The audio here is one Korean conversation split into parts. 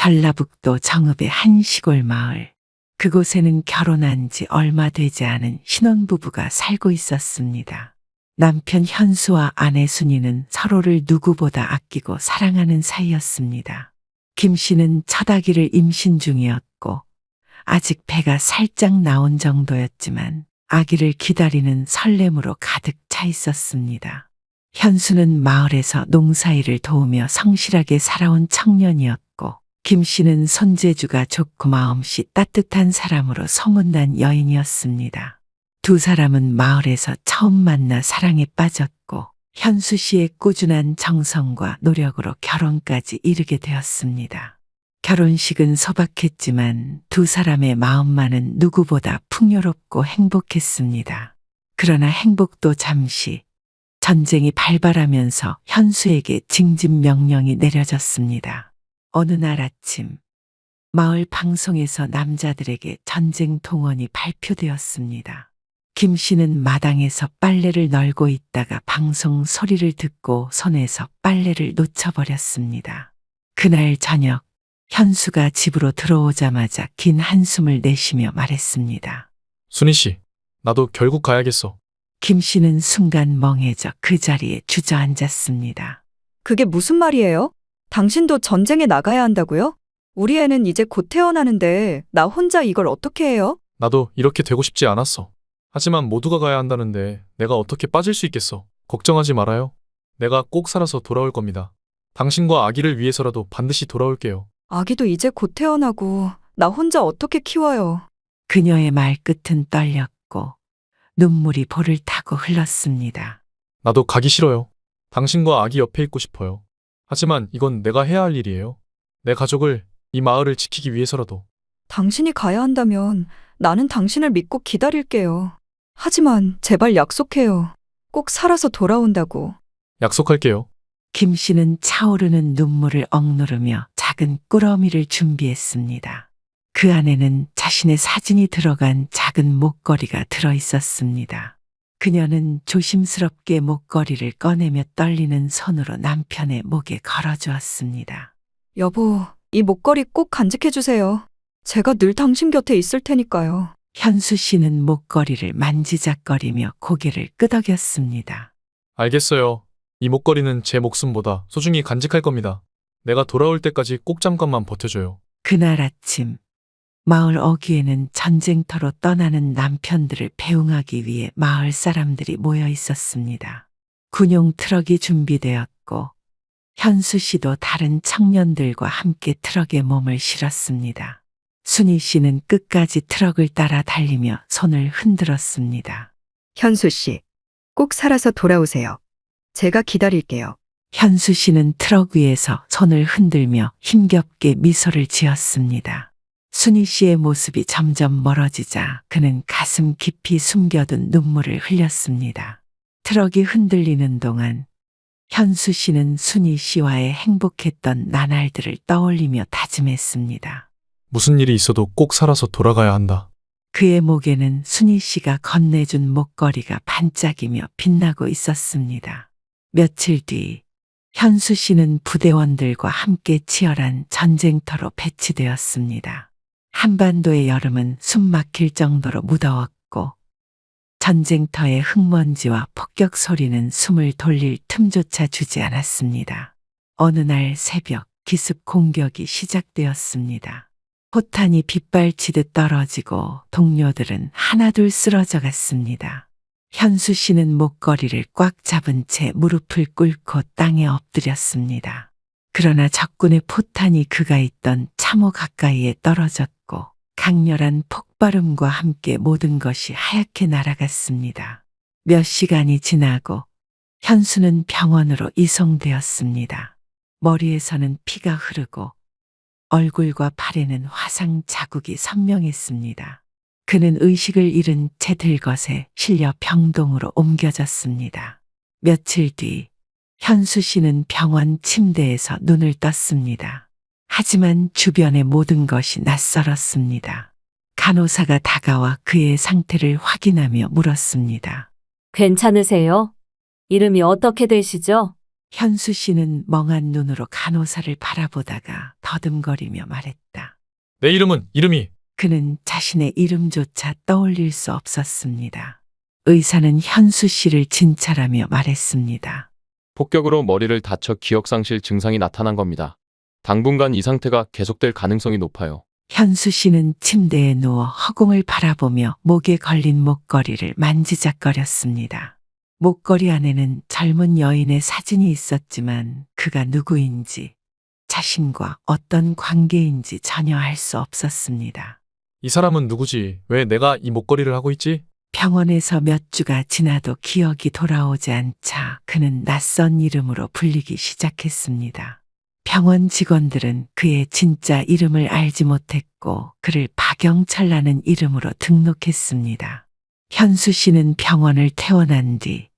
전라북도 정읍의 한 시골 마을. 그곳에는 결혼한 지 얼마 되지 않은 신혼부부가 살고 있었습니다. 남편 현수와 아내 순이는 서로를 누구보다 아끼고 사랑하는 사이였습니다. 김 씨는 첫 아기를 임신 중이었고 아직 배가 살짝 나온 정도였지만 아기를 기다리는 설렘으로 가득 차 있었습니다. 현수는 마을에서 농사일을 도우며 성실하게 살아온 청년이었고 김 씨는 손재주가 좋고 마음씨 따뜻한 사람으로 소문난 여인이었습니다. 두 사람은 마을에서 처음 만나 사랑에 빠졌고 현수 씨의 꾸준한 정성과 노력으로 결혼까지 이르게 되었습니다. 결혼식은 소박했지만 두 사람의 마음만은 누구보다 풍요롭고 행복했습니다. 그러나 행복도 잠시, 전쟁이 발발하면서 현수에게 징집 명령이 내려졌습니다. 어느 날 아침, 마을 방송에서 남자들에게 전쟁 동원이 발표되었습니다. 김 씨는 마당에서 빨래를 널고 있다가 방송 소리를 듣고 손에서 빨래를 놓쳐버렸습니다. 그날 저녁, 현수가 집으로 들어오자마자 긴 한숨을 내쉬며 말했습니다. 순희 씨, 나도 결국 가야겠어. 김 씨는 순간 멍해져 그 자리에 주저앉았습니다. 그게 무슨 말이에요? 당신도 전쟁에 나가야 한다고요? 우리 애는 이제 곧 태어나는데 나 혼자 이걸 어떻게 해요? 나도 이렇게 되고 싶지 않았어. 하지만 모두가 가야 한다는데 내가 어떻게 빠질 수 있겠어. 걱정하지 말아요. 내가 꼭 살아서 돌아올 겁니다. 당신과 아기를 위해서라도 반드시 돌아올게요. 아기도 이제 곧 태어나고 나 혼자 어떻게 키워요? 그녀의 말끝은 떨렸고 눈물이 볼을 타고 흘렀습니다. 나도 가기 싫어요. 당신과 아기 옆에 있고 싶어요. 하지만 이건 내가 해야 할 일이에요. 내 가족을, 이 마을을 지키기 위해서라도. 당신이 가야 한다면 나는 당신을 믿고 기다릴게요. 하지만 제발 약속해요. 꼭 살아서 돌아온다고. 약속할게요. 김 씨는 차오르는 눈물을 억누르며 작은 꾸러미를 준비했습니다. 그 안에는 자신의 사진이 들어간 작은 목걸이가 들어 있었습니다. 그녀는 조심스럽게 목걸이를 꺼내며 떨리는 손으로 남편의 목에 걸어주었습니다. 여보, 이 목걸이 꼭 간직해주세요. 제가 늘 당신 곁에 있을 테니까요. 현수 씨는 목걸이를 만지작거리며 고개를 끄덕였습니다. 알겠어요. 이 목걸이는 제 목숨보다 소중히 간직할 겁니다. 내가 돌아올 때까지 꼭 잠깐만 버텨줘요. 그날 아침, 마을 어귀에는 전쟁터로 떠나는 남편들을 배웅하기 위해 마을 사람들이 모여 있었습니다. 군용 트럭이 준비되었고 현수 씨도 다른 청년들과 함께 트럭에 몸을 실었습니다. 순희 씨는 끝까지 트럭을 따라 달리며 손을 흔들었습니다. 현수 씨, 꼭 살아서 돌아오세요. 제가 기다릴게요. 현수 씨는 트럭 위에서 손을 흔들며 힘겹게 미소를 지었습니다. 순희 씨의 모습이 점점 멀어지자 그는 가슴 깊이 숨겨둔 눈물을 흘렸습니다. 트럭이 흔들리는 동안 현수 씨는 순희 씨와의 행복했던 나날들을 떠올리며 다짐했습니다. 무슨 일이 있어도 꼭 살아서 돌아가야 한다. 그의 목에는 순희 씨가 건네준 목걸이가 반짝이며 빛나고 있었습니다. 며칠 뒤 현수 씨는 부대원들과 함께 치열한 전쟁터로 배치되었습니다. 한반도의 여름은 숨 막힐 정도로 무더웠고 전쟁터의 흙먼지와 폭격 소리는 숨을 돌릴 틈조차 주지 않았습니다. 어느 날 새벽 기습 공격이 시작되었습니다. 포탄이 빗발치듯 떨어지고 동료들은 하나둘 쓰러져 갔습니다. 현수 씨는 목걸이를 꽉 잡은 채 무릎을 꿇고 땅에 엎드렸습니다. 그러나 적군의 포탄이 그가 있던 참호 가까이에 떨어졌고 강렬한 폭발음과 함께 모든 것이 하얗게 날아갔습니다. 몇 시간이 지나고 현수는 병원으로 이송되었습니다. 머리에서는 피가 흐르고 얼굴과 팔에는 화상 자국이 선명했습니다. 그는 의식을 잃은 채 들것에 실려 병동으로 옮겨졌습니다. 며칠 뒤 현수 씨는 병원 침대에서 눈을 떴습니다. 하지만 주변의 모든 것이 낯설었습니다. 간호사가 다가와 그의 상태를 확인하며 물었습니다. 괜찮으세요? 이름이 어떻게 되시죠? 현수 씨는 멍한 눈으로 간호사를 바라보다가 더듬거리며 말했다. 내 이름이 그는 자신의 이름조차 떠올릴 수 없었습니다. 의사는 현수 씨를 진찰하며 말했습니다. 폭격으로 머리를 다쳐 기억상실 증상이 나타난 겁니다. 당분간 이 상태가 계속될 가능성이 높아요. 현수 씨는 침대에 누워 허공을 바라보며 목에 걸린 목걸이를 만지작거렸습니다. 목걸이 안에는 젊은 여인의 사진이 있었지만 그가 누구인지 자신과 어떤 관계인지 전혀 알 수 없었습니다. 이 사람은 누구지? 왜 내가 이 목걸이를 하고 있지? 병원에서 몇 주가 지나도 기억이 돌아오지 않자 그는 낯선 이름으로 불리기 시작했습니다. 병원 직원들은 그의 진짜 이름을 알지 못했고 그를 박영철라는 이름으로 등록했습니다. 현수 씨는 병원을 퇴원한 뒤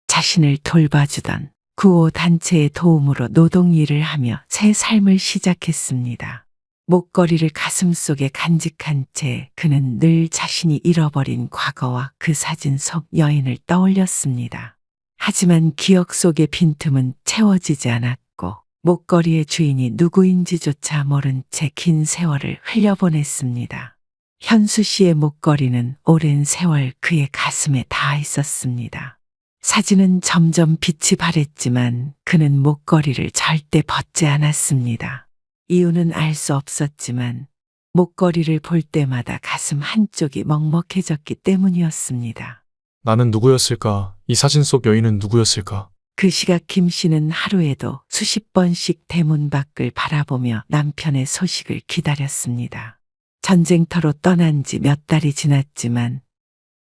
자신을 돌봐주던 구호 단체의 도움으로 노동 일을 하며 새 삶을 시작했습니다. 목걸이를 가슴속에 간직한 채 그는 늘 자신이 잃어버린 과거와 그 사진 속 여인을 떠올렸습니다. 하지만 기억 속의 빈틈은 채워지지 않았고 목걸이의 주인이 누구인지조차 모른 채 긴 세월을 흘려보냈습니다. 현수 씨의 목걸이는 오랜 세월 그의 가슴에 닿아 있었습니다. 사진은 점점 빛이 바랬지만 그는 목걸이를 절대 벗지 않았습니다. 이유는 알 수 없었지만 목걸이를 볼 때마다 가슴 한쪽이 먹먹해졌기 때문이었습니다. 나는 누구였을까? 이 사진 속 여인은 누구였을까? 그 시각 김 씨는 하루에도 수십 번씩 대문 밖을 바라보며 남편의 소식을 기다렸습니다. 전쟁터로 떠난 지 몇 달이 지났지만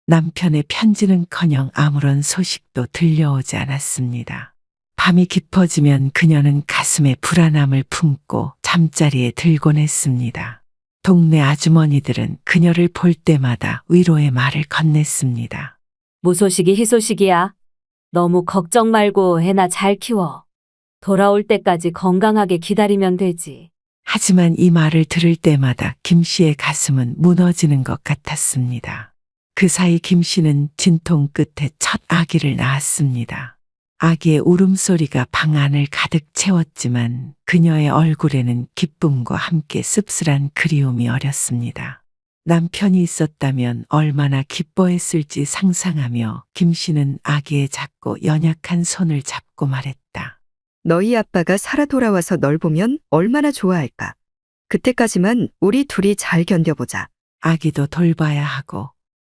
남편의 편지는커녕 아무런 소식도 들려오지 않았습니다. 밤이 깊어지면 그녀는 가슴에 불안함을 품고 잠자리에 들곤 했습니다. 동네 아주머니들은 그녀를 볼 때마다 위로의 말을 건넸습니다. 무소식이 희소식이야. 너무 걱정 말고 애나 잘 키워. 돌아올 때까지 건강하게 기다리면 되지. 하지만 이 말을 들을 때마다 김 씨의 가슴은 무너지는 것 같았습니다. 그 사이 김 씨는 진통 끝에 첫 아기를 낳았습니다. 아기의 울음소리가 방 안을 가득 채웠지만 그녀의 얼굴에는 기쁨과 함께 씁쓸한 그리움이 어렸습니다. 남편이 있었다면 얼마나 기뻐했을지 상상하며 김 씨는 아기의 작고 연약한 손을 잡고 말했다. 너희 아빠가 살아 돌아와서 널 보면 얼마나 좋아할까. 그때까지만 우리 둘이 잘 견뎌보자. 아기도 돌봐야 하고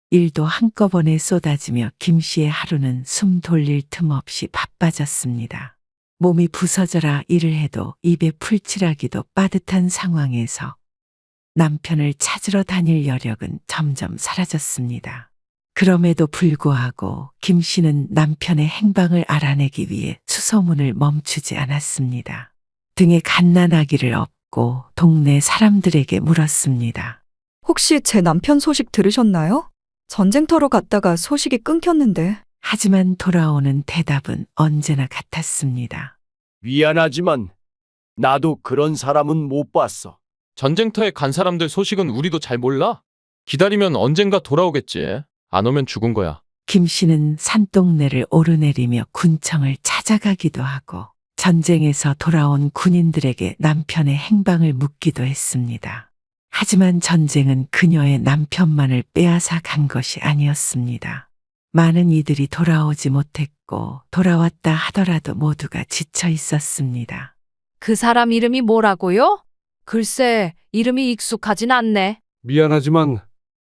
일도 한꺼번에 쏟아지며 김 씨의 하루는 숨 돌릴 틈 없이 바빠졌습니다. 몸이 부서져라 일을 해도 입에 풀칠하기도 빠듯한 상황에서 남편을 찾으러 다닐 여력은 점점 사라졌습니다. 그럼에도 불구하고 김 씨는 남편의 행방을 알아내기 위해 수소문을 멈추지 않았습니다. 등에 갓난아기를 업고 동네 사람들에게 물었습니다. 혹시 제 남편 소식 들으셨나요? 전쟁터로 갔다가 소식이 끊겼는데. 하지만 돌아오는 대답은 언제나 같았습니다. 미안하지만 나도 그런 사람은 못 봤어. 전쟁터에 간 사람들 소식은 우리도 잘 몰라. 기다리면 언젠가 돌아오겠지. 안 오면 죽은 거야. 김 씨는 산동네를 오르내리며 군청을 찾아가기도 하고 전쟁에서 돌아온 군인들에게 남편의 행방을 묻기도 했습니다. 하지만 전쟁은 그녀의 남편만을 빼앗아 간 것이 아니었습니다. 많은 이들이 돌아오지 못했고 돌아왔다 하더라도 모두가 지쳐 있었습니다. 그 사람 이름이 뭐라고요? 글쎄, 이름이 익숙하진 않네. 미안하지만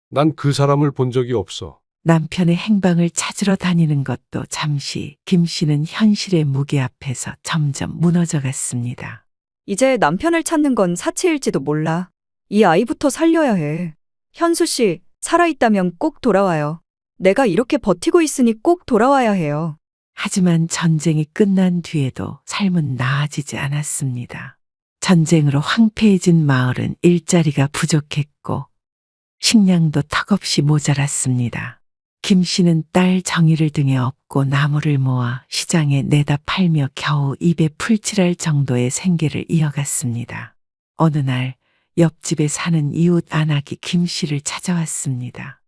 난 그 사람을 본 적이 없어. 남편의 행방을 찾으러 다니는 것도 잠시 김 씨는 현실의 무게 앞에서 점점 무너져 갔습니다. 이제 남편을 찾는 건 사치일지도 몰라. 이 아이부터 살려야 해. 현수 씨, 살아있다면 꼭 돌아와요. 내가 이렇게 버티고 있으니 꼭 돌아와야 해요. 하지만 전쟁이 끝난 뒤에도 삶은 나아지지 않았습니다. 전쟁으로 황폐해진 마을은 일자리가 부족했고 식량도 턱없이 모자랐습니다. 김 씨는 딸 정희를 등에 업고 나무를 모아 시장에 내다 팔며 겨우 입에 풀칠할 정도의 생계를 이어갔습니다. 어느 날 옆집에 사는 이웃 안악이 김 씨를 찾아왔습니다.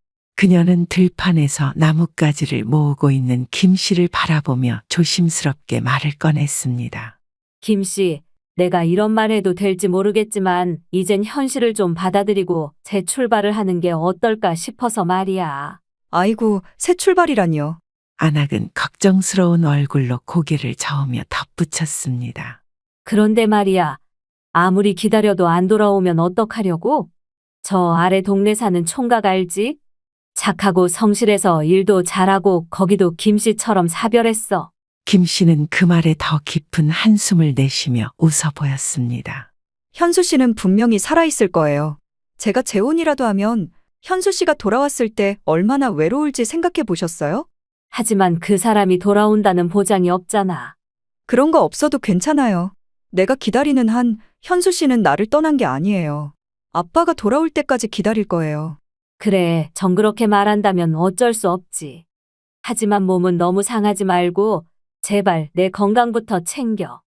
그녀는 들판에서 나뭇가지를 모으고 있는 김 씨를 바라보며 조심스럽게 말을 꺼냈습니다. 김 씨, 내가 이런 말 해도 될지 모르겠지만 이젠 현실을 좀 받아들이고 재출발을 하는 게 어떨까 싶어서 말이야. 아이고, 새 출발이라니요. 안학은 걱정스러운 얼굴로 고개를 저으며 덧붙였습니다. 그런데 말이야, 아무리 기다려도 안 돌아오면 어떡하려고? 저 아래 동네 사는 총각 알지? 착하고 성실해서 일도 잘하고 거기도 김 씨처럼 사별했어. 김 씨는 그 말에 더 깊은 한숨을 내쉬며 웃어 보였습니다. 현수 씨는 분명히 살아있을 거예요. 제가 재혼이라도 하면 현수 씨가 돌아왔을 때 얼마나 외로울지 생각해 보셨어요? 하지만 그 사람이 돌아온다는 보장이 없잖아. 그런 거 없어도 괜찮아요. 내가 기다리는 한 현수 씨는 나를 떠난 게 아니에요. 아빠가 돌아올 때까지 기다릴 거예요. 그래, 정 그렇게 말한다면 어쩔 수 없지. 하지만 몸은 너무 상하지 말고 제발 내 건강부터 챙겨.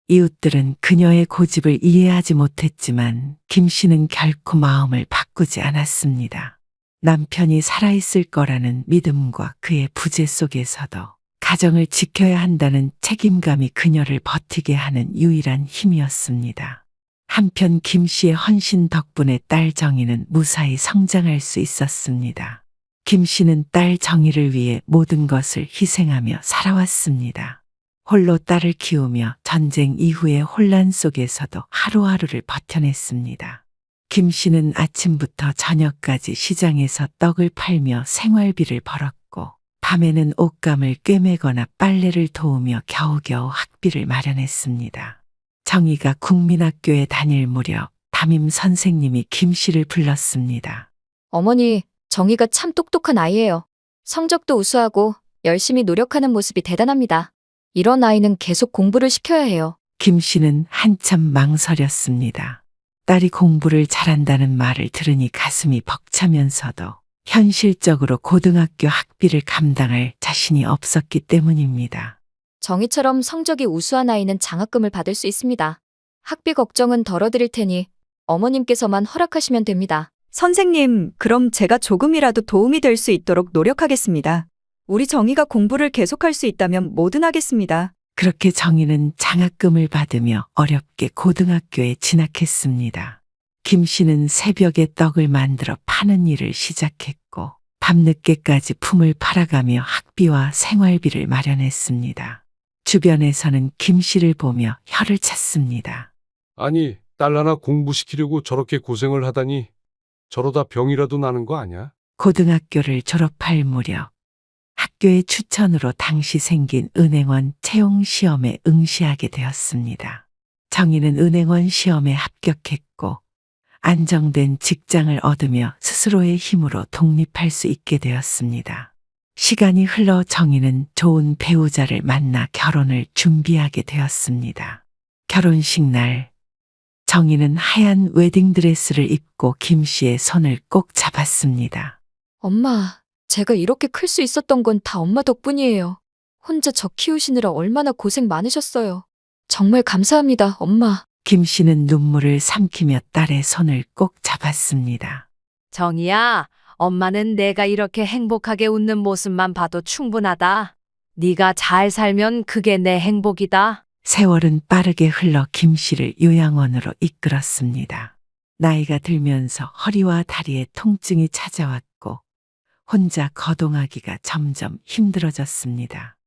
이웃들은 그녀의 고집을 이해하지 못했지만 김 씨는 결코 마음을 바꾸지 않았습니다. 남편이 살아있을 거라는 믿음과 그의 부재 속에서도 가정을 지켜야 한다는 책임감이 그녀를 버티게 하는 유일한 힘이었습니다. 한편 김 씨의 헌신 덕분에 딸 정희는 무사히 성장할 수 있었습니다. 김 씨는 딸 정희를 위해 모든 것을 희생하며 살아왔습니다. 홀로 딸을 키우며 전쟁 이후의 혼란 속에서도 하루하루를 버텨냈습니다. 김 씨는 아침부터 저녁까지 시장에서 떡을 팔며 생활비를 벌었고 밤에는 옷감을 꿰매거나 빨래를 도우며 겨우겨우 학비를 마련했습니다. 정희가 국민학교에 다닐 무렵 담임 선생님이 김 씨를 불렀습니다. 어머니, 정희가 참 똑똑한 아이예요. 성적도 우수하고 열심히 노력하는 모습이 대단합니다. 이런 아이는 계속 공부를 시켜야 해요. 김 씨는 한참 망설였습니다. 딸이 공부를 잘한다는 말을 들으니 가슴이 벅차면서도 현실적으로 고등학교 학비를 감당할 자신이 없었기 때문입니다. 정희처럼 성적이 우수한 아이는 장학금을 받을 수 있습니다. 학비 걱정은 덜어드릴 테니 어머님께서만 허락하시면 됩니다. 선생님, 그럼 제가 조금이라도 도움이 될 수 있도록 노력하겠습니다. 우리 정희가 공부를 계속할 수 있다면 뭐든 하겠습니다. 그렇게 정희는 장학금을 받으며 어렵게 고등학교에 진학했습니다. 김 씨는 새벽에 떡을 만들어 파는 일을 시작했고 밤늦게까지 품을 팔아가며 학비와 생활비를 마련했습니다. 주변에서는 김 씨를 보며 혀를 찼습니다. 아니, 딸 하나 공부시키려고 저렇게 고생을 하다니 저러다 병이라도 나는 거 아니야? 고등학교를 졸업할 무렵 학교의 추천으로 당시 생긴 은행원 채용 시험에 응시하게 되었습니다. 정희는 은행원 시험에 합격했고 안정된 직장을 얻으며 스스로의 힘으로 독립할 수 있게 되었습니다. 시간이 흘러 정희는 좋은 배우자를 만나 결혼을 준비하게 되었습니다. 결혼식 날 정희는 하얀 웨딩드레스를 입고 김 씨의 손을 꼭 잡았습니다. 엄마, 제가 이렇게 클 수 있었던 건 다 엄마 덕분이에요. 혼자 저 키우시느라 얼마나 고생 많으셨어요. 정말 감사합니다, 엄마. 김 씨는 눈물을 삼키며 딸의 손을 꼭 잡았습니다. 정희야, 엄마는 내가 이렇게 행복하게 웃는 모습만 봐도 충분하다. 네가 잘 살면 그게 내 행복이다. 세월은 빠르게 흘러 김 씨를 요양원으로 이끌었습니다. 나이가 들면서 허리와 다리에 통증이 찾아왔고 혼자 거동하기가 점점 힘들어졌습니다.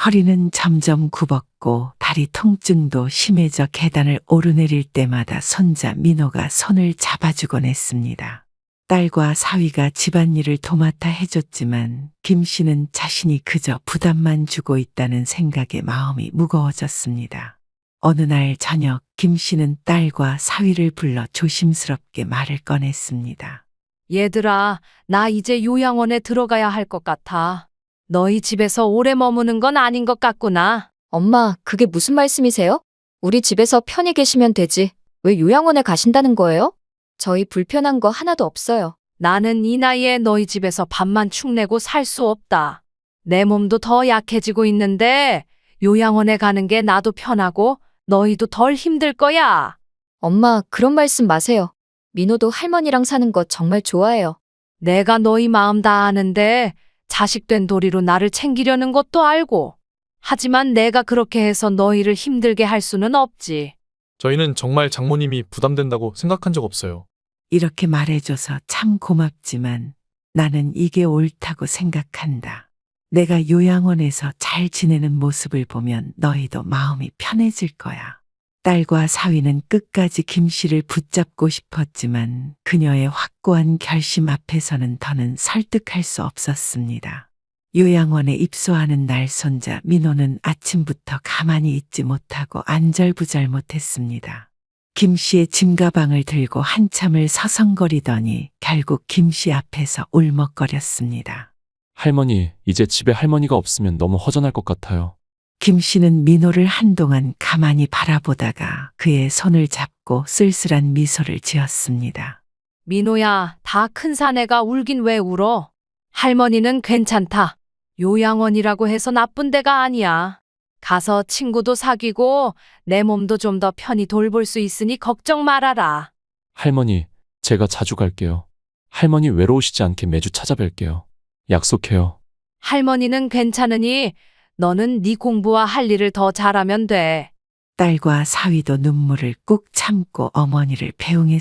허리는 점점 굽었고 다리 통증도 심해져 계단을 오르내릴 때마다 손자 민호가 손을 잡아주곤 했습니다. 딸과 사위가 집안일을 도맡아 해줬지만 김 씨는 자신이 그저 부담만 주고 있다는 생각에 마음이 무거워졌습니다. 어느 날 저녁 김 씨는 딸과 사위를 불러 조심스럽게 말을 꺼냈습니다. 얘들아, 나 이제 요양원에 들어가야 할 것 같아. 너희 집에서 오래 머무는 건 아닌 것 같구나. 엄마, 그게 무슨 말씀이세요? 우리 집에서 편히 계시면 되지. 왜 요양원에 가신다는 거예요? 저희 불편한 거 하나도 없어요. 나는 이 나이에 너희 집에서 밥만 축내고 살 수 없다. 내 몸도 더 약해지고 있는데 요양원에 가는 게 나도 편하고 너희도 덜 힘들 거야. 엄마, 그런 말씀 마세요. 민호도 할머니랑 사는 거 정말 좋아해요. 내가 너희 마음 다 아는데 자식된 도리로 나를 챙기려는 것도 알고. 하지만 내가 그렇게 해서 너희를 힘들게 할 수는 없지. 저희는 정말 장모님이 부담된다고 생각한 적 없어요. 이렇게 말해줘서 참 고맙지만 나는 이게 옳다고 생각한다. 내가 요양원에서 잘 지내는 모습을 보면 너희도 마음이 편해질 거야. 딸과 사위는 끝까지 김 씨를 붙잡고 싶었지만 그녀의 확고한 결심 앞에서는 더는 설득할 수 없었습니다. 요양원에 입소하는 날 손자 민호는 아침부터 가만히 있지 못하고 안절부절 못했습니다. 김 씨의 짐가방을 들고 한참을 서성거리더니 결국 김 씨 앞에서 울먹거렸습니다. 할머니, 이제 집에 할머니가 없으면 너무 허전할 것 같아요. 김 씨는 민호를 한동안 가만히 바라보다가 그의 손을 잡고 쓸쓸한 미소를 지었습니다. 민호야, 다 큰 사내가 울긴 왜 울어? 할머니는 괜찮다. 요양원이라고 해서 나쁜 데가 아니야. 가서 친구도 사귀고 내 몸도 좀 더 편히 돌볼 수 있으니 걱정 말아라. 할머니, 제가 자주 갈게요. 할머니 외로우시지 않게 매주 찾아뵐게요. 약속해요. 할머니는 괜찮으니 너는 네 공부와 할 일을 더 잘하면 돼. 딸과 사위도 눈물을 꾹 참고 어머니를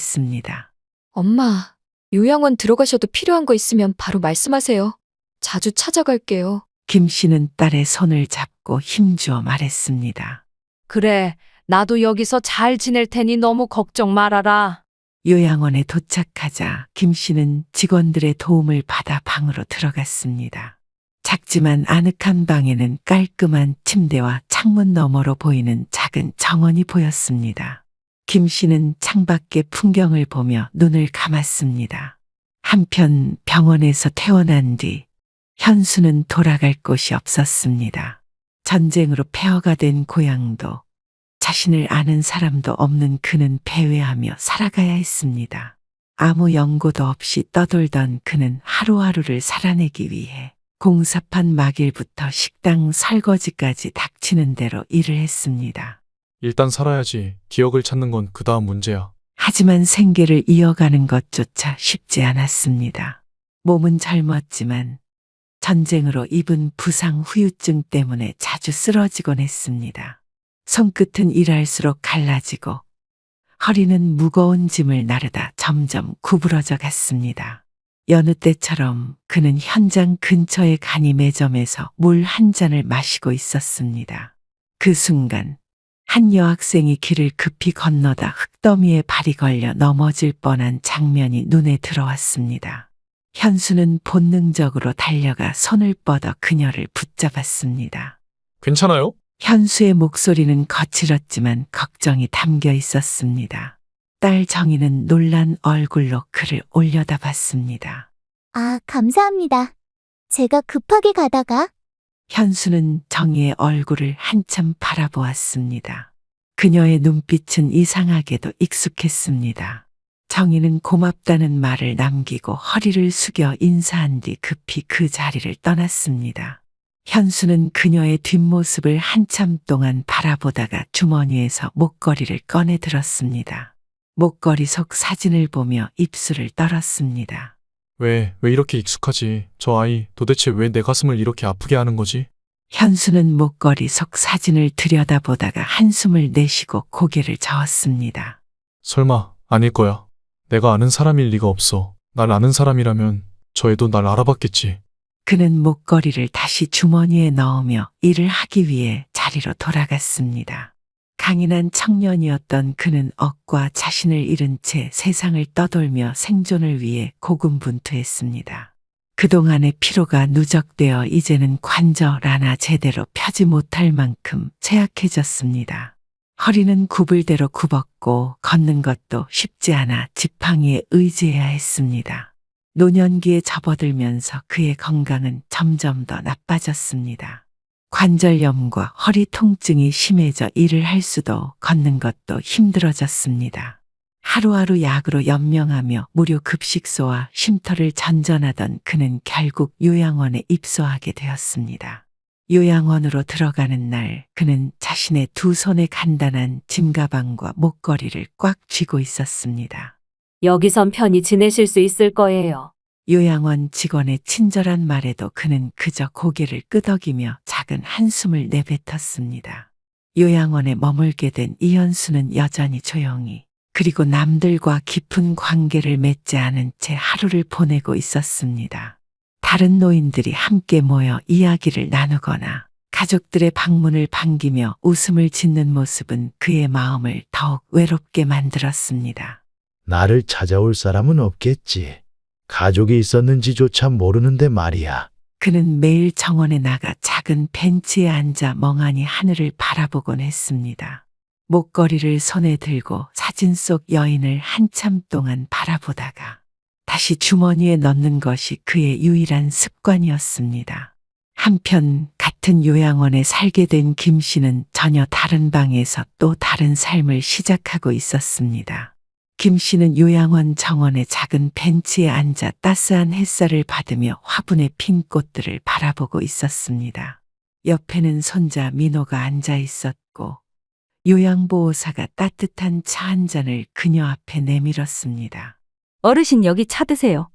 배웅했습니다. 엄마, 요양원 들어가셔도 필요한 거 있으면 바로 말씀하세요. 자주 찾아갈게요. 김 씨는 딸의 손을 잡고 힘주어 말했습니다. 그래, 나도 여기서 잘 지낼 테니 너무 걱정 말아라. 요양원에 도착하자 김 씨는 직원들의 도움을 받아 방으로 들어갔습니다. 작지만 아늑한 방에는 깔끔한 침대와 창문 너머로 보이는 작은 정원이 보였습니다. 김 씨는 창밖의 풍경을 보며 눈을 감았습니다. 한편 병원에서 퇴원한 뒤 현수는 돌아갈 곳이 없었습니다. 전쟁으로 폐허가 된 고향도 자신을 아는 사람도 없는 그는 배회하며 살아가야 했습니다. 아무 연고도 없이 떠돌던 그는 하루하루를 살아내기 위해 공사판 막일부터 식당 설거지까지 닥치는 대로 일을 했습니다. 일단 살아야지. 기억을 찾는 건 그 다음 문제야. 하지만 생계를 이어가는 것조차 쉽지 않았습니다. 몸은 젊었지만 전쟁으로 입은 부상 후유증 때문에 자주 쓰러지곤 했습니다. 손끝은 일할수록 갈라지고 허리는 무거운 짐을 나르다 점점 구부러져 갔습니다. 여느 때처럼 그는 현장 근처의 간이 매점에서 물 한 잔을 마시고 있었습니다. 그 순간 한 여학생이 길을 급히 건너다 흙더미에 발이 걸려 넘어질 뻔한 장면이 눈에 들어왔습니다. 현수는 본능적으로 달려가 손을 뻗어 그녀를 붙잡았습니다. 괜찮아요? 현수의 목소리는 거칠었지만 걱정이 담겨 있었습니다. 딸 정희는 놀란 얼굴로 그를 올려다봤습니다. 아, 감사합니다. 제가 급하게 가다가. 현수는 정희의 얼굴을 한참 바라보았습니다. 그녀의 눈빛은 이상하게도 익숙했습니다. 정희는 고맙다는 말을 남기고 허리를 숙여 인사한 뒤 급히 그 자리를 떠났습니다. 현수는 그녀의 뒷모습을 한참 동안 바라보다가 주머니에서 목걸이를 꺼내 들었습니다. 목걸이 속 사진을 보며 입술을 떨었습니다. 왜 이렇게 익숙하지? 저 아이 도대체 왜 내 가슴을 이렇게 아프게 하는 거지? 현수는 목걸이 속 사진을 들여다보다가 한숨을 내쉬고 고개를 저었습니다. 설마 아닐 거야. 내가 아는 사람일 리가 없어. 날 아는 사람이라면 저 애도 날 알아봤겠지. 그는 목걸이를 다시 주머니에 넣으며 일을 하기 위해 자리로 돌아갔습니다. 강인한 청년이었던 그는 억과 자신을 잃은 채 세상을 떠돌며 생존을 위해 고군분투했습니다. 그동안의 피로가 누적되어 이제는 관절 하나 제대로 펴지 못할 만큼 쇠약해졌습니다. 허리는 구불대로 굽었고 걷는 것도 쉽지 않아 지팡이에 의지해야 했습니다. 노년기에 접어들면서 그의 건강은 점점 더 나빠졌습니다. 관절염과 허리 통증이 심해져 일을 할 수도 걷는 것도 힘들어졌습니다. 하루하루 약으로 연명하며 무료 급식소와 쉼터를 전전하던 그는 결국 요양원에 입소하게 되었습니다. 요양원으로 들어가는 날 그는 자신의 두 손에 간단한 짐가방과 목걸이를 꽉 쥐고 있었습니다. 여기선 편히 지내실 수 있을 거예요. 요양원 직원의 친절한 말에도 그는 그저 고개를 끄덕이며 작은 한숨을 내뱉었습니다. 요양원에 머물게 된 이현수는 여전히 조용히 그리고 남들과 깊은 관계를 맺지 않은 채 하루를 보내고 있었습니다. 다른 노인들이 함께 모여 이야기를 나누거나 가족들의 방문을 반기며 웃음을 짓는 모습은 그의 마음을 더욱 외롭게 만들었습니다. 나를 찾아올 사람은 없겠지. 가족이 있었는지조차 모르는데 말이야. 그는 매일 정원에 나가 작은 벤치에 앉아 멍하니 하늘을 바라보곤 했습니다. 목걸이를 손에 들고 사진 속 여인을 한참 동안 바라보다가 다시 주머니에 넣는 것이 그의 유일한 습관이었습니다. 한편 같은 요양원에 살게 된 김 씨는 전혀 다른 방에서 또 다른 삶을 시작하고 있었습니다. 김 씨는 요양원 정원의 작은 벤치에 앉아 따스한 햇살을 받으며 화분에 핀 꽃들을 바라보고 있었습니다. 옆에는 손자 민호가 앉아 있었고 요양보호사가 따뜻한 차 한 잔을 그녀 앞에 내밀었습니다. 어르신 여기 차 드세요.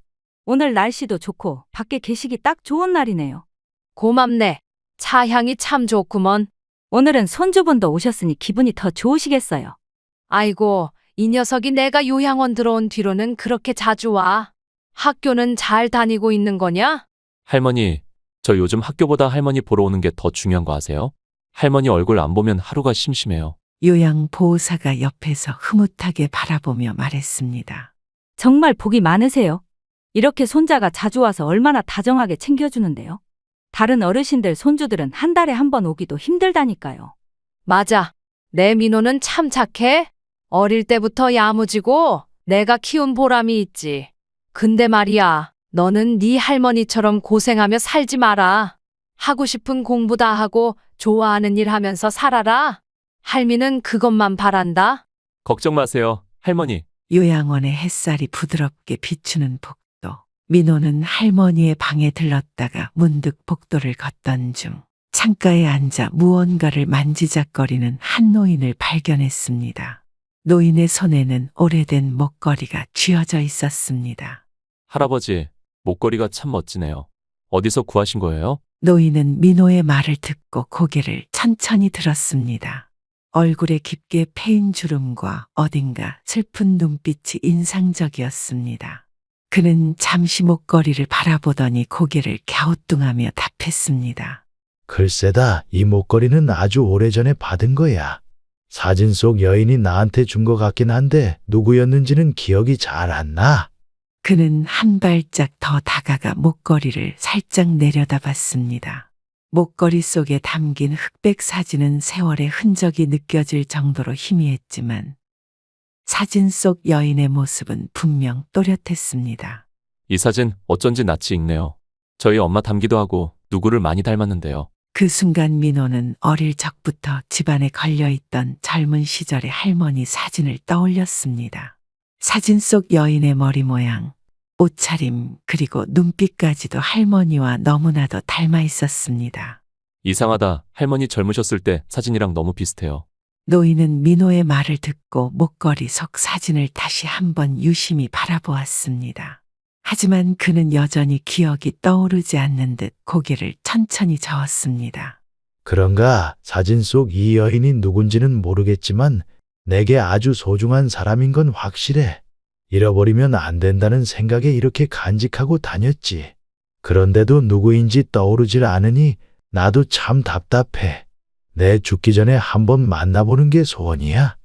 오늘 날씨도 좋고 밖에 계시기 딱 좋은 날이네요. 고맙네. 차 향이 참 좋구먼. 오늘은 손주분도 오셨으니 기분이 더 좋으시겠어요. 아이고, 이 녀석이 내가 요양원 들어온 뒤로는 그렇게 자주 와. 학교는 잘 다니고 있는 거냐? 할머니, 저 요즘 학교보다 할머니 보러 오는 게 더 중요한 거 아세요? 할머니 얼굴 안 보면 하루가 심심해요. 요양보호사가 옆에서 흐뭇하게 바라보며 말했습니다. 정말 복이 많으세요. 이렇게 손자가 자주 와서 얼마나 다정하게 챙겨주는데요. 다른 어르신들 손주들은 한 달에 한 번 오기도 힘들다니까요. 맞아. 내 민호는 참 착해. 어릴 때부터 야무지고 내가 키운 보람이 있지. 근데 말이야, 너는 네 할머니처럼 고생하며 살지 마라. 하고 싶은 공부 다 하고 좋아하는 일 하면서 살아라. 할미는 그것만 바란다. 걱정 마세요, 할머니. 요양원의 햇살이 부드럽게 비추는 복도. 민호는 할머니의 방에 들렀다가 문득 복도를 걷던 중 창가에 앉아 무언가를 만지작거리는 한 노인을 발견했습니다. 노인의 손에는 오래된 목걸이가 쥐어져 있었습니다. 할아버지, 목걸이가 참 멋지네요. 어디서 구하신 거예요? 노인은 민호의 말을 듣고 고개를 천천히 들었습니다. 얼굴에 깊게 패인 주름과 어딘가 슬픈 눈빛이 인상적이었습니다. 그는 잠시 목걸이를 바라보더니 고개를 갸우뚱하며 답했습니다. 글쎄다, 이 목걸이는 아주 오래전에 받은 거야. 사진 속 여인이 나한테 준 것 같긴 한데 누구였는지는 기억이 잘 안 나. 그는 한 발짝 더 다가가 목걸이를 살짝 내려다봤습니다. 목걸이 속에 담긴 흑백 사진은 세월의 흔적이 느껴질 정도로 희미했지만 사진 속 여인의 모습은 분명 또렷했습니다. 이 사진 어쩐지 낯이 익네요. 저희 엄마 닮기도 하고 누구를 많이 닮았는데요. 그 순간 민호는 어릴 적부터 집안에 걸려있던 젊은 시절의 할머니 사진을 떠올렸습니다. 사진 속 여인의 머리 모양, 옷차림, 그리고 눈빛까지도 할머니와 너무나도 닮아 있었습니다. 이상하다. 할머니 젊으셨을 때 사진이랑 너무 비슷해요. 노인은 민호의 말을 듣고 목걸이 속 사진을 다시 한번 유심히 바라보았습니다. 하지만 그는 여전히 기억이 떠오르지 않는 듯 고개를 천천히 저었습니다. 그런가, 사진 속 이 여인이 누군지는 모르겠지만 내게 아주 소중한 사람인 건 확실해. 잃어버리면 안 된다는 생각에 이렇게 간직하고 다녔지. 그런데도 누구인지 떠오르질 않으니 나도 참 답답해. 내 죽기 전에 한번 만나보는 게 소원이야.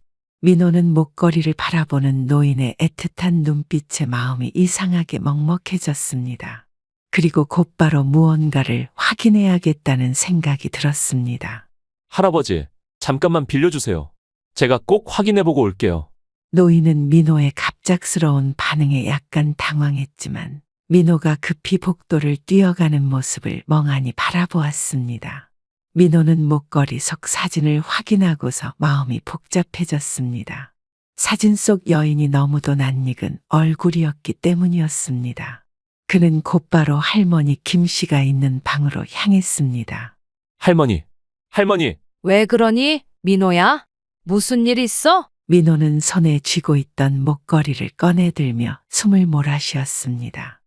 민호는 목걸이를 바라보는 노인의 애틋한 눈빛에 마음이 이상하게 먹먹해졌습니다. 그리고 곧바로 무언가를 확인해야겠다는 생각이 들었습니다. 할아버지, 잠깐만 빌려주세요. 제가 꼭 확인해보고 올게요. 노인은 민호의 갑작스러운 반응에 약간 당황했지만 민호가 급히 복도를 뛰어가는 모습을 멍하니 바라보았습니다. 민호는 목걸이 속 사진을 확인하고서 마음이 복잡해졌습니다. 사진 속 여인이 너무도 낯익은 얼굴이었기 때문이었습니다. 그는 곧바로 할머니 김 씨가 있는 방으로 향했습니다. 할머니. 왜 그러니, 민호야? 무슨 일 있어? 민호는 손에 쥐고 있던 목걸이를 꺼내들며 숨을 몰아쉬었습니다.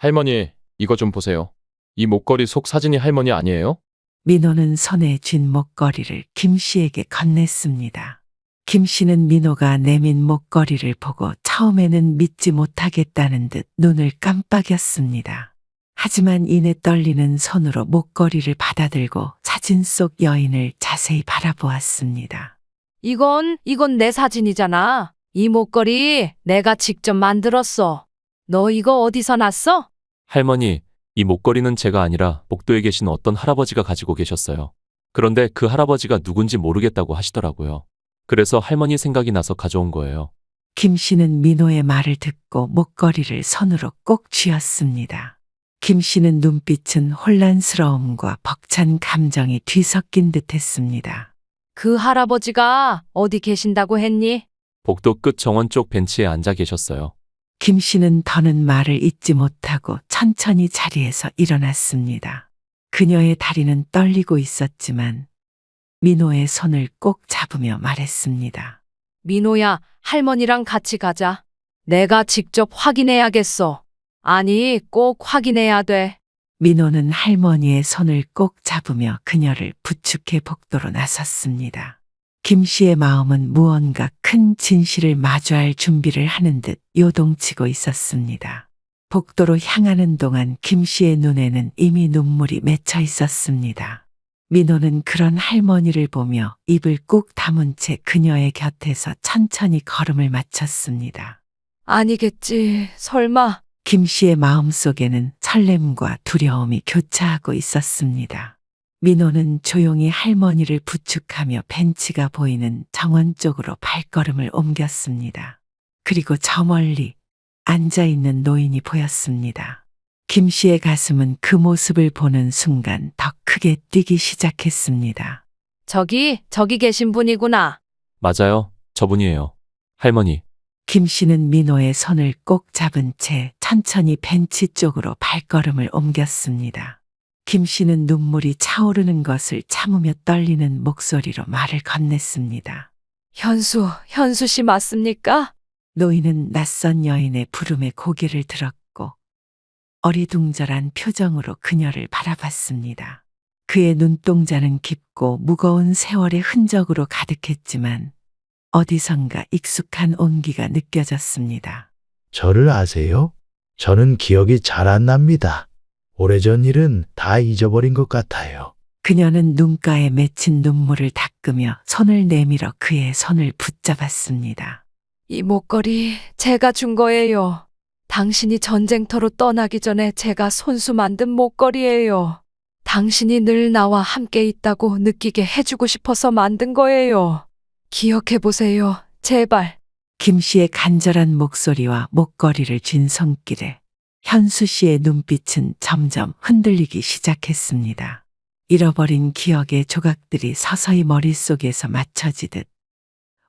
할머니, 이거 좀 보세요. 이 목걸이 속 사진이 할머니 아니에요? 민호는 손에 쥔 목걸이를 김 씨에게 건넸습니다. 김 씨는 민호가 내민 목걸이를 보고 처음에는 믿지 못하겠다는 듯 눈을 깜빡였습니다. 하지만 이내 떨리는 손으로 목걸이를 받아들고 사진 속 여인을 자세히 바라보았습니다. 이건 내 사진이잖아. 이 목걸이 내가 직접 만들었어. 너 이거 어디서 났어? 할머니, 이 목걸이는 제가 아니라 복도에 계신 어떤 할아버지가 가지고 계셨어요. 그런데 그 할아버지가 누군지 모르겠다고 하시더라고요. 그래서 할머니 생각이 나서 가져온 거예요. 김 씨는 민호의 말을 듣고 목걸이를 손으로 꼭 쥐었습니다. 김 씨는 눈빛은 혼란스러움과 벅찬 감정이 뒤섞인 듯 했습니다. 그 할아버지가 어디 계신다고 했니? 복도 끝 정원 쪽 벤치에 앉아 계셨어요. 김 씨는 더는 말을 잇지 못하고 천천히 자리에서 일어났습니다. 그녀의 다리는 떨리고 있었지만 민호의 손을 꼭 잡으며 말했습니다. 민호야, 할머니랑 같이 가자. 내가 직접 확인해야겠어. 아니, 꼭 확인해야 돼. 민호는 할머니의 손을 꼭 잡으며 그녀를 부축해 복도로 나섰습니다. 김 씨의 마음은 무언가 큰 진실을 마주할 준비를 하는 듯 요동치고 있었습니다. 복도로 향하는 동안 김 씨의 눈에는 이미 눈물이 맺혀 있었습니다. 민호는 그런 할머니를 보며 입을 꾹 다문 채 그녀의 곁에서 천천히 걸음을 마쳤습니다. 아니겠지, 설마. 김 씨의 마음속에는 설렘과 두려움이 교차하고 있었습니다. 민호는 조용히 할머니를 부축하며 벤치가 보이는 정원 쪽으로 발걸음을 옮겼습니다. 그리고 저 멀리 앉아있는 노인이 보였습니다. 김 씨의 가슴은 그 모습을 보는 순간 더 크게 뛰기 시작했습니다. 저기 계신 분이구나. 맞아요. 저분이에요. 할머니. 김 씨는 민호의 손을 꼭 잡은 채 천천히 벤치 쪽으로 발걸음을 옮겼습니다. 김 씨는 눈물이 차오르는 것을 참으며 떨리는 목소리로 말을 건넸습니다. 현수 씨 맞습니까? 노인은 낯선 여인의 부름에 고개를 들었고 어리둥절한 표정으로 그녀를 바라봤습니다. 그의 눈동자는 깊고 무거운 세월의 흔적으로 가득했지만 어디선가 익숙한 온기가 느껴졌습니다. 저를 아세요? 저는 기억이 잘 안 납니다. 오래전 일은 다 잊어버린 것 같아요. 그녀는 눈가에 맺힌 눈물을 닦으며 손을 내밀어 그의 손을 붙잡았습니다. 이 목걸이 제가 준 거예요. 당신이 전쟁터로 떠나기 전에 제가 손수 만든 목걸이에요. 당신이 늘 나와 함께 있다고 느끼게 해주고 싶어서 만든 거예요. 기억해보세요, 제발. 김 씨의 간절한 목소리와 목걸이를 쥔 손길에 현수 씨의 눈빛은 점점 흔들리기 시작했습니다. 잃어버린 기억의 조각들이 서서히 머릿속에서 맞춰지듯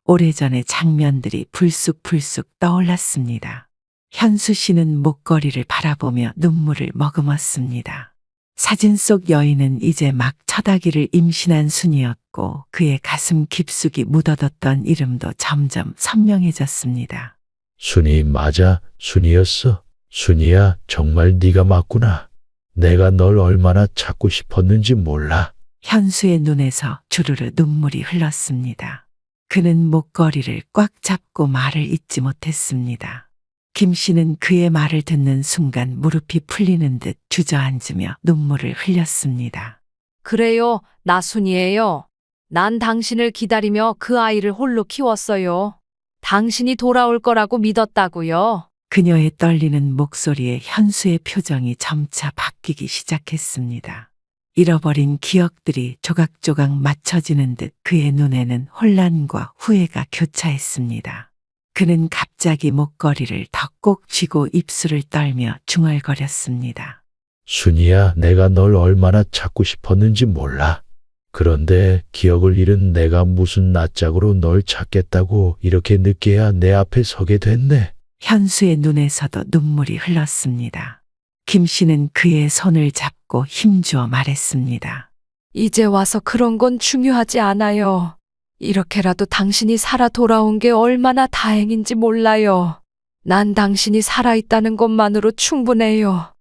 오래전의 장면들이 불쑥불쑥 떠올랐습니다. 현수 씨는 목걸이를 바라보며 눈물을 머금었습니다. 사진 속 여인은 이제 막 처다기를 임신한 순이었고 그의 가슴 깊숙이 묻어뒀던 이름도 점점 선명해졌습니다. 순이 맞아, 순이었어. 순이야, 정말 네가 맞구나. 내가 널 얼마나 찾고 싶었는지 몰라. 현수의 눈에서 주르르 눈물이 흘렀습니다. 그는 목걸이를 꽉 잡고 말을 잇지 못했습니다. 김 씨는 그의 말을 듣는 순간 무릎이 풀리는 듯 주저앉으며 눈물을 흘렸습니다. 그래요, 나 순이에요. 난 당신을 기다리며 그 아이를 홀로 키웠어요. 당신이 돌아올 거라고 믿었다고요. 그녀의 떨리는 목소리에 현수의 표정이 점차 바뀌기 시작했습니다. 잃어버린 기억들이 조각조각 맞춰지는 듯 그의 눈에는 혼란과 후회가 교차했습니다. 그는 갑자기 목걸이를 더 꼭 쥐고 입술을 떨며 중얼거렸습니다. 순이야, 내가 널 얼마나 찾고 싶었는지 몰라. 그런데 기억을 잃은 내가 무슨 낯짝으로 널 찾겠다고 이렇게 늦게야 내 앞에 서게 됐네. 현수의 눈에서도 눈물이 흘렀습니다. 김 씨는 그의 손을 잡고 힘주어 말했습니다. 이제 와서 그런 건 중요하지 않아요. 이렇게라도 당신이 살아 돌아온 게 얼마나 다행인지 몰라요. 난 당신이 살아있다는 것만으로 충분해요.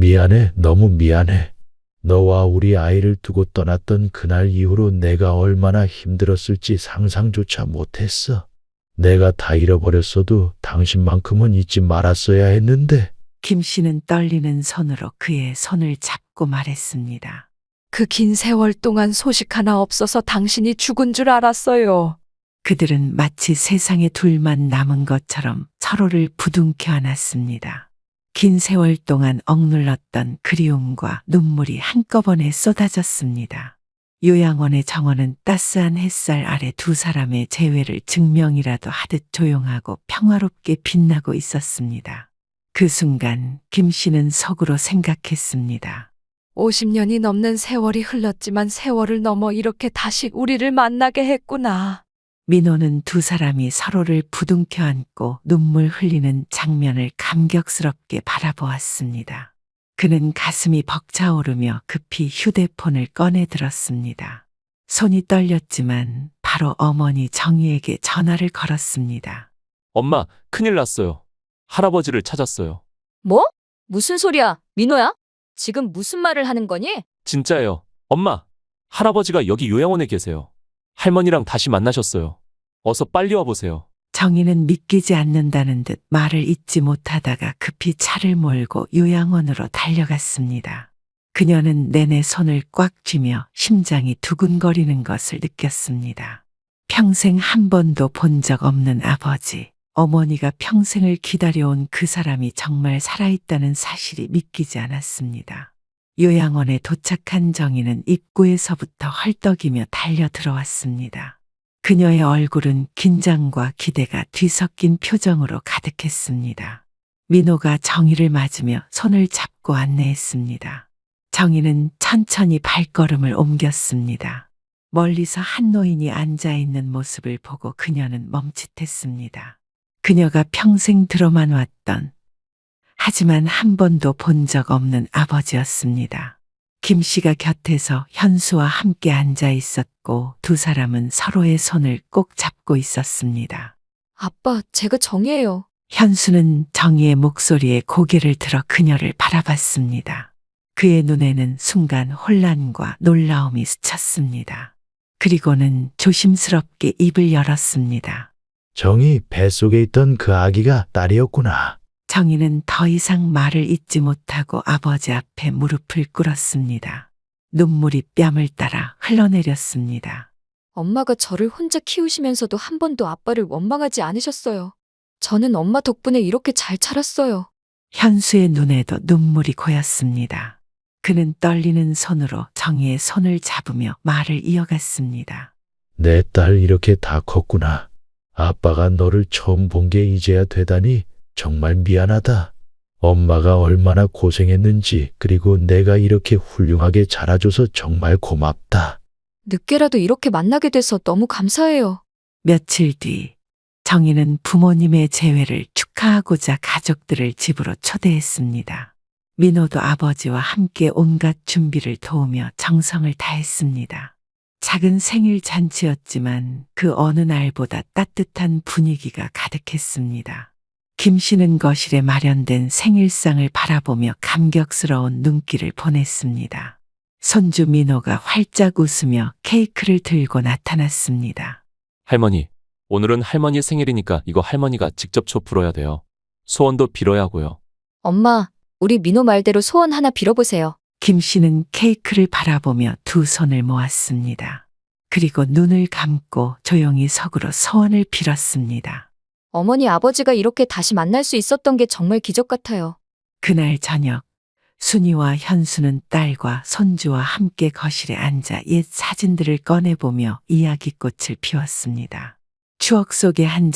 미안해, 너무 미안해. 너와 우리 아이를 두고 떠났던 그날 이후로 내가 얼마나 힘들었을지 상상조차 못했어. 내가 다 잃어버렸어도 당신만큼은 잊지 말았어야 했는데. 김 씨는 떨리는 손으로 그의 손을 잡고 말했습니다. 그 긴 세월 동안 소식 하나 없어서 당신이 죽은 줄 알았어요. 그들은 마치 세상에 둘만 남은 것처럼 서로를 부둥켜 안았습니다. 긴 세월 동안 억눌렀던 그리움과 눈물이 한꺼번에 쏟아졌습니다. 요양원의 정원은 따스한 햇살 아래 두 사람의 재회를 증명이라도 하듯 조용하고 평화롭게 빛나고 있었습니다. 그 순간 김 씨는 속으로 생각했습니다. 50년이 넘는 세월이 흘렀지만 세월을 넘어 이렇게 다시 우리를 만나게 했구나. 민호는 두 사람이 서로를 부둥켜 안고 눈물 흘리는 장면을 감격스럽게 바라보았습니다. 그는 가슴이 벅차오르며 급히 휴대폰을 꺼내 들었습니다. 손이 떨렸지만 바로 어머니 정희에게 전화를 걸었습니다. 엄마, 큰일 났어요. 할아버지를 찾았어요. 뭐? 무슨 소리야? 민호야? 지금 무슨 말을 하는 거니? 진짜예요. 엄마, 할아버지가 여기 요양원에 계세요. 할머니랑 다시 만나셨어요. 어서 빨리 와보세요. 정희는 믿기지 않는다는 듯 말을 잇지 못하다가 급히 차를 몰고 요양원으로 달려갔습니다. 그녀는 내내 손을 꽉 쥐며 심장이 두근거리는 것을 느꼈습니다. 평생 한 번도 본 적 없는 아버지, 어머니가 평생을 기다려온 그 사람이 정말 살아있다는 사실이 믿기지 않았습니다. 요양원에 도착한 정희는 입구에서부터 헐떡이며 달려 들어왔습니다. 그녀의 얼굴은 긴장과 기대가 뒤섞인 표정으로 가득했습니다. 민호가 정희를 맞으며 손을 잡고 안내했습니다. 정희는 천천히 발걸음을 옮겼습니다. 멀리서 한 노인이 앉아있는 모습을 보고 그녀는 멈칫했습니다. 그녀가 평생 들어만 왔던, 하지만 한 번도 본 적 없는 아버지였습니다. 김 씨가 곁에서 현수와 함께 앉아 있었고 두 사람은 서로의 손을 꼭 잡고 있었습니다. 아빠, 제가 정희예요. 현수는 정희의 목소리에 고개를 들어 그녀를 바라봤습니다. 그의 눈에는 순간 혼란과 놀라움이 스쳤습니다. 그리고는 조심스럽게 입을 열었습니다. 정희, 뱃속에 있던 그 아기가 딸이었구나. 정희는 더 이상 말을 잇지 못하고 아버지 앞에 무릎을 꿇었습니다. 눈물이 뺨을 따라 흘러내렸습니다. 엄마가 저를 혼자 키우시면서도 한 번도 아빠를 원망하지 않으셨어요. 저는 엄마 덕분에 이렇게 잘 자랐어요. 현수의 눈에도 눈물이 고였습니다. 그는 떨리는 손으로 정희의 손을 잡으며 말을 이어갔습니다. 내 딸 이렇게 다 컸구나. 아빠가 너를 처음 본 게 이제야 되다니 정말 미안하다. 엄마가 얼마나 고생했는지, 그리고 내가 이렇게 훌륭하게 자라줘서 정말 고맙다. 늦게라도 이렇게 만나게 돼서 너무 감사해요. 며칠 뒤 정희는 부모님의 재회를 축하하고자 가족들을 집으로 초대했습니다. 민호도 아버지와 함께 온갖 준비를 도우며 정성을 다했습니다. 작은 생일 잔치였지만 그 어느 날보다 따뜻한 분위기가 가득했습니다. 김 씨는 거실에 마련된 생일상을 바라보며 감격스러운 눈길을 보냈습니다. 손주 민호가 활짝 웃으며 케이크를 들고 나타났습니다. 할머니, 오늘은 할머니 생일이니까 이거 할머니가 직접 초 불어야 돼요. 소원도 빌어야 하고요. 엄마, 우리 민호 말대로 소원 하나 빌어보세요. 김 씨는 케이크를 바라보며 두 손을 모았습니다. 그리고 눈을 감고 조용히 속으로 소원을 빌었습니다. 어머니, 아버지가 이렇게 다시 만날 수 있었던 게 정말 기적 같아요. 그날 저녁 순이와 현수는 딸과 손주와 함께 거실에 앉아 옛 사진들을 꺼내보며 이야기꽃을 피웠습니다. 추억 속의 한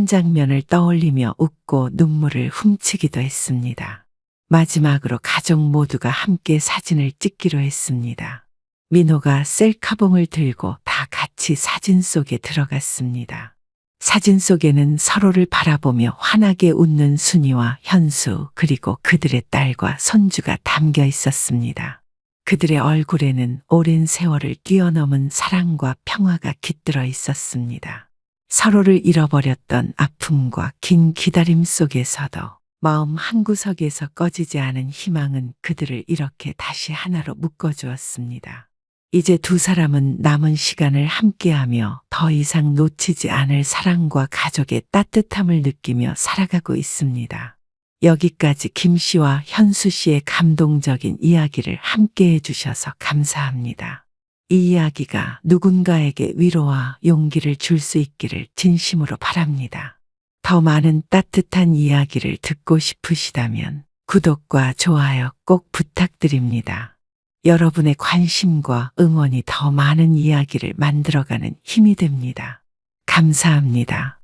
장면을 떠올리며 웃고 눈물을 훔치기도 했습니다. 마지막으로 가족 모두가 함께 사진을 찍기로 했습니다. 민호가 셀카봉을 들고 다 같이 사진 속에 들어갔습니다. 사진 속에는 서로를 바라보며 환하게 웃는 순이와 현수, 그리고 그들의 딸과 손주가 담겨 있었습니다. 그들의 얼굴에는 오랜 세월을 뛰어넘은 사랑과 평화가 깃들어 있었습니다. 서로를 잃어버렸던 아픔과 긴 기다림 속에서도 마음 한구석에서 꺼지지 않은 희망은 그들을 이렇게 다시 하나로 묶어주었습니다. 이제 두 사람은 남은 시간을 함께하며 더 이상 놓치지 않을 사랑과 가족의 따뜻함을 느끼며 살아가고 있습니다. 여기까지 김 씨와 현수 씨의 감동적인 이야기를 함께 해주셔서 감사합니다. 이 이야기가 누군가에게 위로와 용기를 줄 수 있기를 진심으로 바랍니다. 더 많은 따뜻한 이야기를 듣고 싶으시다면 구독과 좋아요 꼭 부탁드립니다. 여러분의 관심과 응원이 더 많은 이야기를 만들어가는 힘이 됩니다. 감사합니다.